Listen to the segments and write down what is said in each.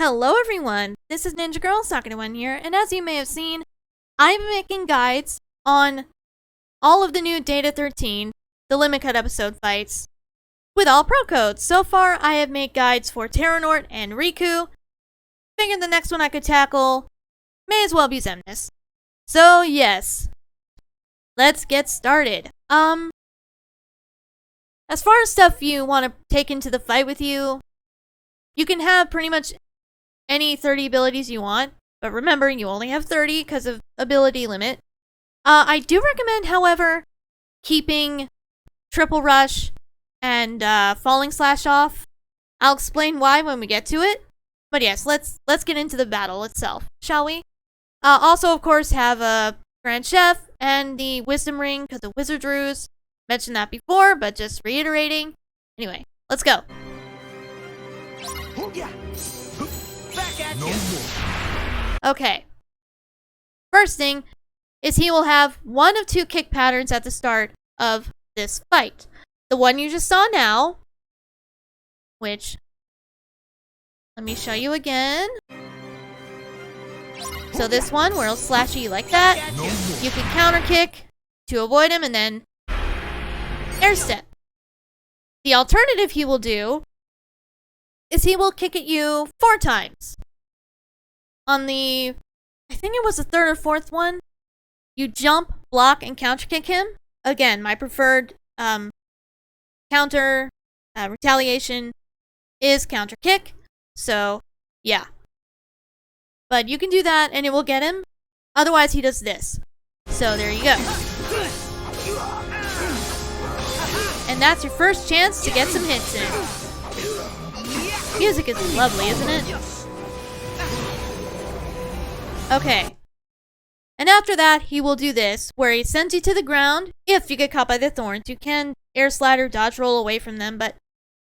Hello everyone, this is Ninja Girl Sakura1 here, and as you may have seen, I'm making guides on all of the new Data 13, the Limit Cut episode fights, with all pro codes. So far, I have made guides for Terranort and Riku. Figured the next one I could tackle may as well be Xemnas. So yes, let's get started. As far as stuff you want to take into the fight with you, you can have pretty much any 30 abilities you want, but remember, you only have 30 because of ability limit. I do recommend, however, keeping Triple Rush and Falling Slash off. I'll explain why when we get to it. But yes, let's get into the battle itself, shall we? Also, of course, have a Grand Chef and the Wisdom Ring because of Wizard Rules. Mentioned that before, but just reiterating. Anyway, let's go. Okay. First thing is he will have one of two kick patterns at the start of this fight. The one you just saw now, which, let me show you again. So this one, where he'll slash you like that. You can counter kick to avoid him and then air step. The alternative he will do is he will kick at you 4 times. On the, I think it was the 3rd or 4th one, you jump, block, and counter kick him. Again, my preferred counter retaliation is counter kick. So, yeah. But you can do that and it will get him. Otherwise, he does this. So, there you go. And that's your first chance to get some hits in. Music is lovely, isn't it? Okay. And after that, he will do this, where he sends you to the ground. If you get caught by the thorns, you can air slide or dodge roll away from them, but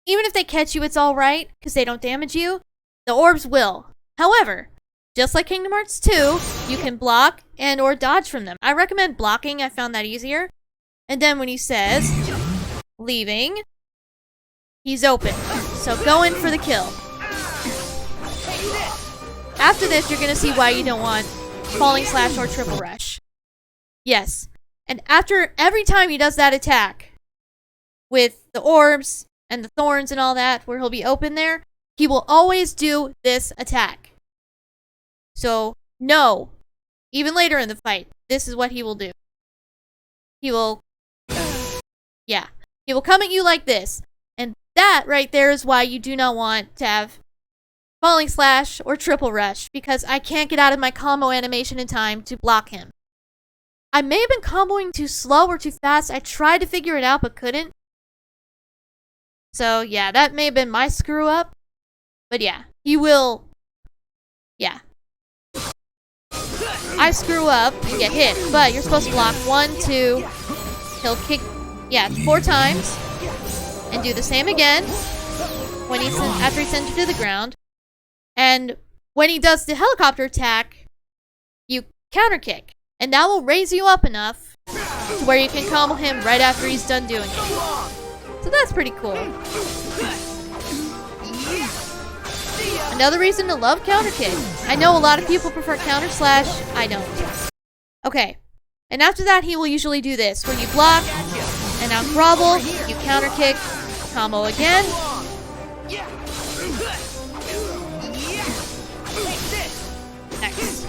even if they catch you, it's alright, because they don't damage you. The orbs will. However, just like Kingdom Hearts 2, you can block and or dodge from them. I recommend blocking, I found that easier. And then when he says leaving, he's open. So go in for the kill. After this, you're going to see why you don't want Falling Slash or Triple Rush. Yes. And after every time he does that attack, with the orbs and the thorns and all that, where he'll be open there, he will always do this attack. So, no. Even later in the fight, this is what he will do. He will, yeah. He will come at you like this. And that right there is why you do not want to have Falling Slash or Triple Rush, because I can't get out of my combo animation in time to block him. I may have been comboing too slow or too fast. I tried to figure it out but couldn't. So yeah, that may have been my screw up. But yeah, he will, yeah. I screw up and get hit, but you're supposed to block 1, 2, he'll kick, yeah, 4 times, and do the same again when after he sends you to the ground. And when he does the helicopter attack, you counter kick, and that will raise you up enough to where you can combo him right after he's done doing it. So that's pretty cool. Another reason to love counter kick. I know a lot of people prefer counter slash. I don't. Okay. And after that, he will usually do this, where you block, and now grovel, you counter kick, combo again. Nice.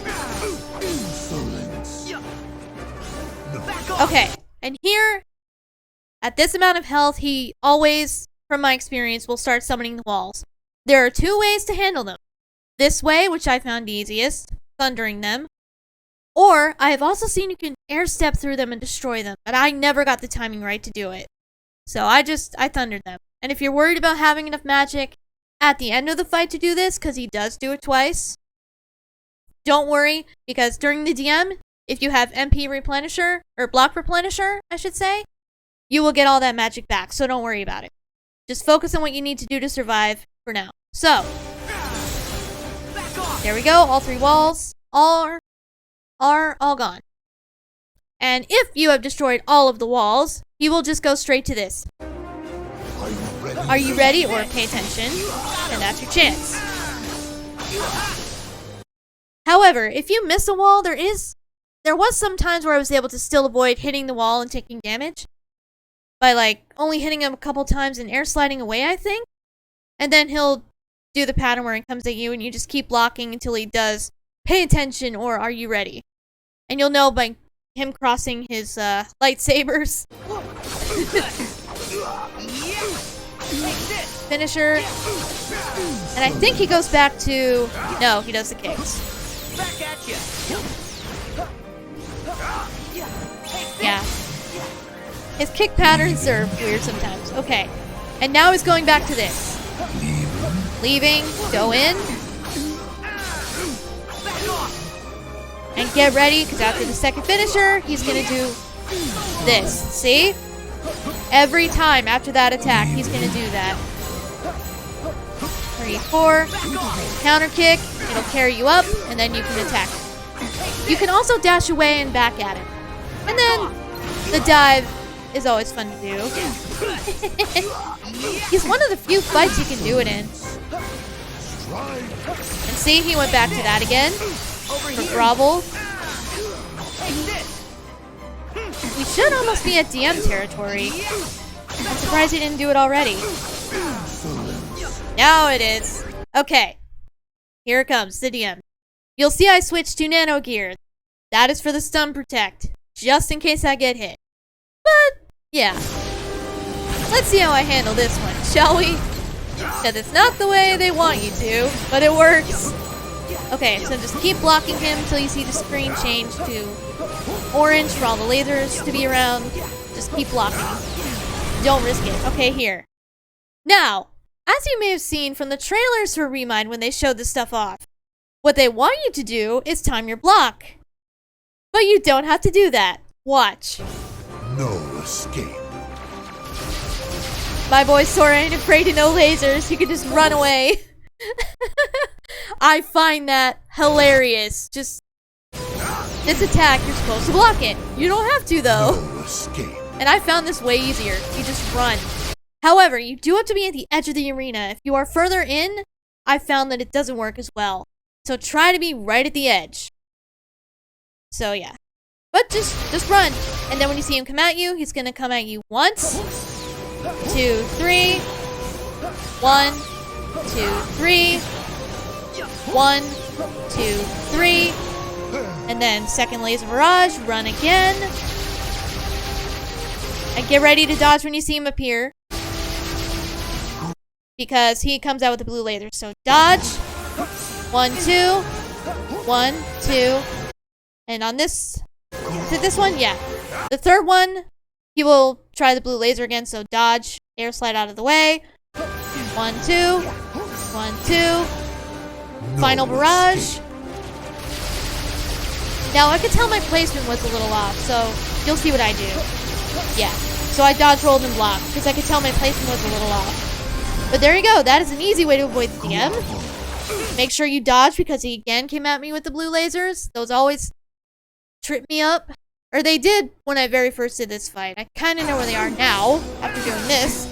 Okay, and here, at this amount of health, he always, from my experience, will start summoning the walls. There are 2 ways to handle them. This way, which I found easiest, thundering them. Or, I have also seen you can air step through them and destroy them, but I never got the timing right to do it. So I thundered them. And if you're worried about having enough magic at the end of the fight to do this, because he does do it twice, don't worry, because during the DM, if you have MP Replenisher, or Block Replenisher, I should say, you will get all that magic back, so don't worry about it. Just focus on what you need to do to survive for now. So, there we go, all 3 walls are all gone. And if you have destroyed all of the walls, you will just go straight to this. Are you ready? Or pay attention, and that's your chance. However, if you miss a wall, there was some times where I was able to still avoid hitting the wall and taking damage by like only hitting him a couple times and air sliding away, I think. And then he'll do the pattern where he comes at you and you just keep blocking until he does pay attention or are you ready? And you'll know by him crossing his lightsabers. Finisher. And I think he goes back to... No, he does the kicks. Yeah. His kick patterns are weird sometimes. Okay. And now he's going back to this. Leaving. Go in. And get ready, because after the second finisher, he's going to do this. See? Every time after that attack, he's going to do that. 3, 4. Counter kick. It'll carry you up, and then you can attack. You can also dash away and back at it. And then the dive is always fun to do. He's one of the few fights you can do it in. And see, he went back to that again. For grovel. We should almost be at DM territory. I'm surprised he didn't do it already. Now it is. Okay. Here it comes, the DM. You'll see I switched to nano gear. That is for the stun protect. Just in case I get hit. But, yeah. Let's see how I handle this one, shall we? Because it's not the way they want you to, but it works. Okay, so just keep blocking him until you see the screen change to orange for all the lasers to be around. Just keep blocking. Don't risk it. Okay, here. Now, as you may have seen from the trailers for ReMind when they showed this stuff off, what they want you to do is time your block. But you don't have to do that. Watch. No escape. My boy Sora ain't afraid of no lasers. You can just run away. I find that hilarious. Just this attack, you're supposed to block it. You don't have to though. No escape. And I found this way easier. You just run. However, you do have to be at the edge of the arena. If you are further in, I found that it doesn't work as well. So try to be right at the edge. So yeah. But just run. And then when you see him come at you, he's gonna come at you once, 2, 3, 1, 2, 3, 1, 2, 3, and then second laser barrage, run again, and get ready to dodge when you see him appear, because he comes out with the blue laser. So dodge, 1, 2, 1, 2, and on this, is it this one? Yeah. The third one, he will try the blue laser again, so dodge, air slide out of the way, 1, 2, 1, 2, final barrage. Now I could tell my placement was a little off, so you'll see what I do. Yeah, so I dodge, rolled, and blocked, because I could tell my placement was a little off. But there you go, that is an easy way to avoid the DM. Make sure you dodge, because he again came at me with the blue lasers. Those always trip me up. Or they did when I very first did this fight. I kind of know where they are now, after doing this.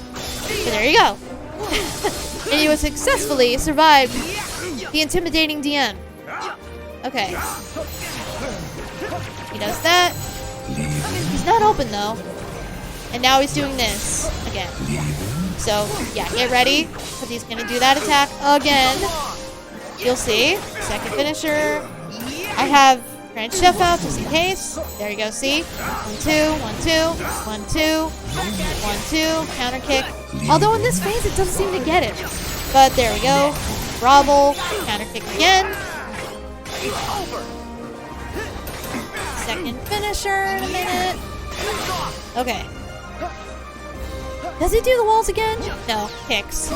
But there you go. And you successfully survived the intimidating DM. Okay. He does that. He's not open though. And now he's doing this again. So, yeah, get ready, because he's going to do that attack again. You'll see. Second finisher. I have Grand Chef out just in case. There you go, see? 1, 2, 1, 2, 1, 2, 1, 2, counter kick. Although in this phase it doesn't seem to get it. But there we go. Grovel, counter kick again. Second finisher in a minute. Okay. Does he do the walls again? No, kicks.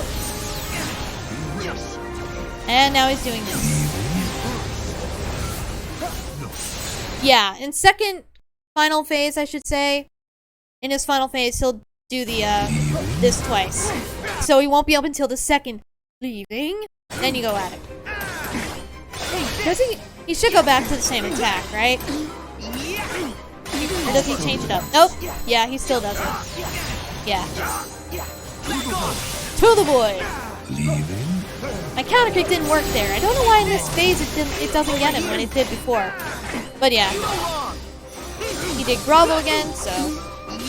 And now he's doing this. Yeah, in second final phase, I should say, in his final phase, he'll do the, this twice. So he won't be up until the second leaving, then you go at him. Does he should go back to the same attack, right? Or does he change it up? Nope. Yeah, he still does it. Yeah. To the boy! My counter kick didn't work there. I don't know why in this phase it doesn't get him when it did before. But yeah. He did Bravo again, so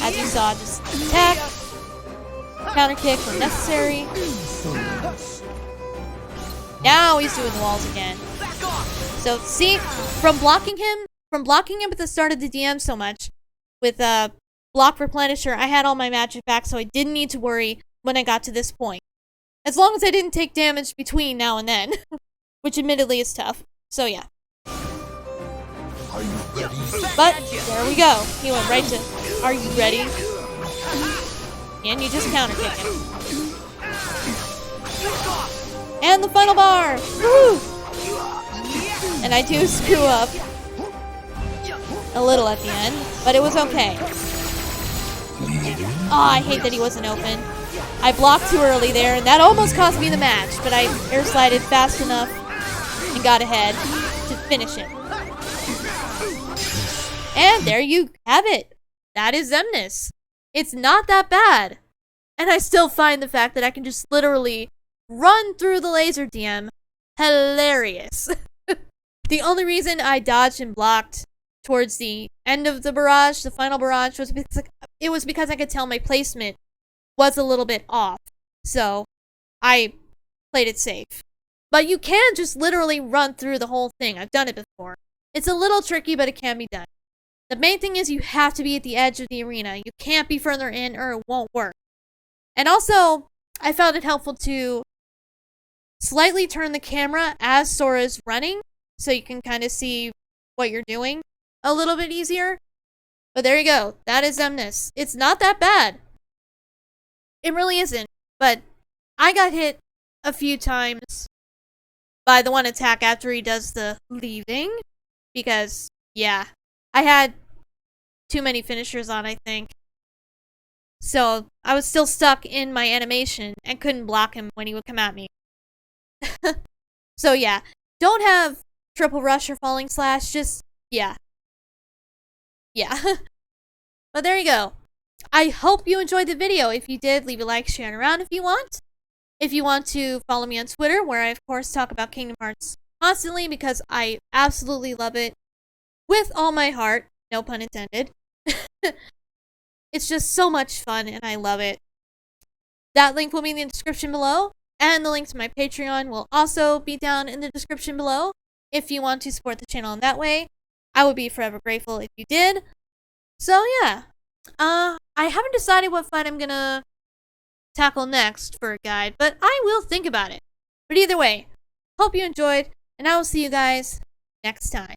as you saw, just attack, counter kick when necessary. Now he's doing the walls again. So see, from blocking him at the start of the DM so much, with block replenisher, I had all my magic back, so I didn't need to worry when I got to this point. As long as I didn't take damage between now and then, which admittedly is tough. So yeah. Are you ready? But there we go. He went right to, are you ready? And you just counter kick him. And the final bar! Woo! And I do screw up a little at the end, but it was okay. Oh, I hate that he wasn't open. I blocked too early there, and that almost cost me the match, but I air slided fast enough and got ahead to finish it. And there you have it. That is Xemnas. It's not that bad. And I still find the fact that I can just literally run through the laser DM hilarious. The only reason I dodged and blocked towards the end of the barrage, the final barrage, was because I could tell my placement was a little bit off. So I played it safe. But you can just literally run through the whole thing. I've done it before. It's a little tricky, but it can be done. The main thing is you have to be at the edge of the arena. You can't be further in or it won't work. And also, I found it helpful to slightly turn the camera as Sora's running, so you can kind of see what you're doing a little bit easier. But there you go. That is Xemnas. It's not that bad. It really isn't. But I got hit a few times by the one attack after he does the leaving. Because, yeah, I had too many finishers on, I think. So I was still stuck in my animation and couldn't block him when he would come at me. So yeah, don't have triple rush or falling slash, just, yeah. But there you go. I hope you enjoyed the video. If you did, leave a like, share it around if you want. If you want to follow me on Twitter, where I of course talk about Kingdom Hearts constantly because I absolutely love it with all my heart, no pun intended. It's just so much fun and I love it. That link will be in the description below, and the link to my Patreon will also be down in the description below. If you want to support the channel in that way, I would be forever grateful if you did. So yeah, I haven't decided what fight I'm gonna tackle next for a guide, but I will think about it. But either way, hope you enjoyed, and I will see you guys next time.